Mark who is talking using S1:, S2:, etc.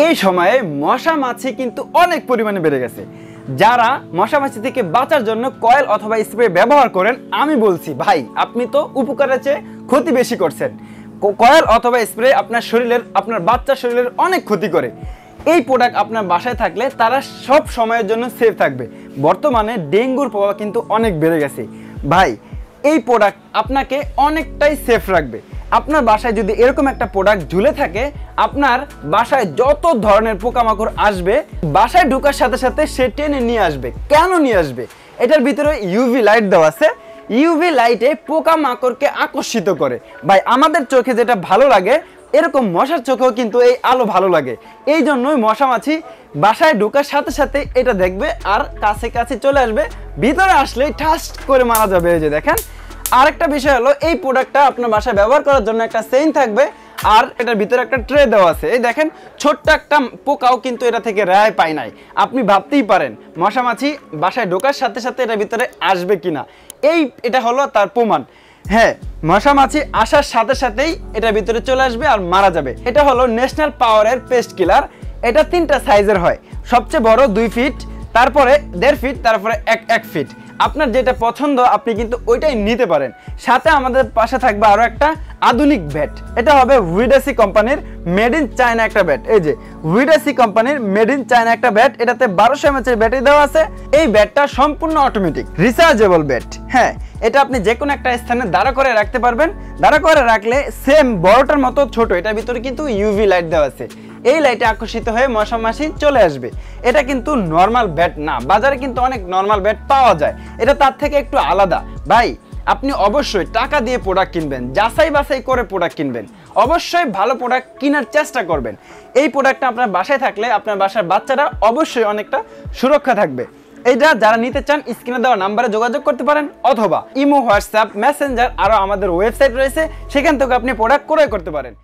S1: এই সময়ে মশা মাছি কিন্তু অনেক পরিমাণে বেড়ে গেছে। যারা মশা মাছি থেকে বাঁচার জন্য কয়েল অথবা স্প্রে ব্যবহার করেন, আমি বলছি ভাই আপনি তো উপকারের চেয়ে ক্ষতি বেশি করছেন। কয়েল অথবা স্প্রে আপনার শরীরের, আপনার বাচ্চার শরীরের অনেক ক্ষতি করে। এই প্রোডাক্ট আপনার বাসায় থাকলে তারা সব সময়ের জন্য সেফ থাকবে। বর্তমানে ডেঙ্গুর প্রভাব কিন্তু অনেক বেড়ে গেছে ভাই। এই প্রোডাক্ট আপনাকে অনেকটাই সেফ রাখবে। আপনার বাসায় যদি এরকম একটা প্রোডাক্ট ঝুলে থাকে, আপনার বাসায় যত ধরনের পোকামাকড় আসবে, বাসায় ঢোকার সাথে সাথে সে টেনে নিয়ে আসবে। কেন নিয়ে আসবে? এটার ভিতরে ইউভি লাইট দেওয়া আছে। ইউভি লাইটে পোকামাকড়কে আকর্ষিত করে। ভাই আমাদের চোখে যেটা ভালো লাগে, এরকম মশার চোখেও কিন্তু এই আলো ভালো লাগে। এই জন্যই মশা মাছি বাসায় ঢোকার সাথে সাথে এটা দেখবে আর কাছে কাছে চলে আসবে। ভিতরে আসলেই ঠাস করে মারা যাবে। এই যে দেখেন, আরেকটা বিষয় হলো এই প্রোডাক্টটা আপনার বাসায় ব্যবহার করার জন্য একটা চেইন থাকবে, আর এটার ভিতরে একটা ট্রে দেওয়া আছে। এই দেখেন, ছোট্ট একটা পোকাও কিন্তু এটা থেকে রেহাই পায় নাই। আপনি ভাবতেই পারেন মশা মাছি বাসায় ঢোকার সাথে সাথে এটার ভিতরে আসবে কিনা। এটা হলো তার প্রমাণ। হ্যাঁ, মশা মাছি আসার সাথে সাথেই এটার ভিতরে চলে আসবে আর মারা যাবে। এটা হলো ন্যাশনাল পাওয়ারের পেস্ট কিলার। এটা 3টা সাইজের হয়। সবচেয়ে বড় 2 ফিট, তারপরে 1.5 ফিট, তারপরে 1 ফিট। আপনার যেটা পছন্দ আপনি কিন্তু ওইটাই নিতে পারেন। সাথে আমাদের পাশে থাকবে আরো একটা আধুনিক ব্যাট। এটা হবে উইডাসি কোম্পানির মেড ইন চায়না একটা ব্যাট। এই যে উইডাসি কোম্পানির মেড ইন চায়না একটা ব্যাট, এটাতে 1200 mAh এর ব্যাটারি দেওয়া আছে। এই ব্যাটটা সম্পূর্ণ অটোমেটিক রিচার্জেবল ব্যাট। হ্যাঁ, এটা আপনি যে কোনো একটা স্থানে দাঁড়া করে রাখতে পারবেন। দাঁড়া করে রাখলে সেম বড়টার মতো ছোট, এটার ভিতরে কিন্তু ইউভি লাইট দেওয়া আছে। এই লাইটে আকর্ষিত হয়ে মশা মাছি চলে আসবে। এটা কিন্তু নর্মাল ব্যাট না, বাজারে কিন্তু অনেক নর্মাল ব্যাট পাওয়া যায়, এটা তার থেকে একটু আলাদা। ভাই আপনি অবশ্যই টাকা দিয়ে প্রোডাক্ট কিনবেন, যাচাই বাছাই করে প্রোডাক্ট কিনবেন, অবশ্যই ভালো প্রোডাক্ট কেনার চেষ্টা করবেন। এই প্রোডাক্টটা আপনার বাসায় থাকলে আপনার বাসার বাচ্চারা অবশ্যই অনেকটা সুরক্ষা থাকবে। এইটা যারা নিতে চান স্ক্রিনে দেওয়া নাম্বারে যোগাযোগ করতে পারেন, অথবা ইমো, হোয়াটসঅ্যাপ, মেসেঞ্জার, আরও আমাদের ওয়েবসাইট রয়েছে, সেখান থেকে আপনি প্রোডাক্ট ক্রয় করতে পারেন।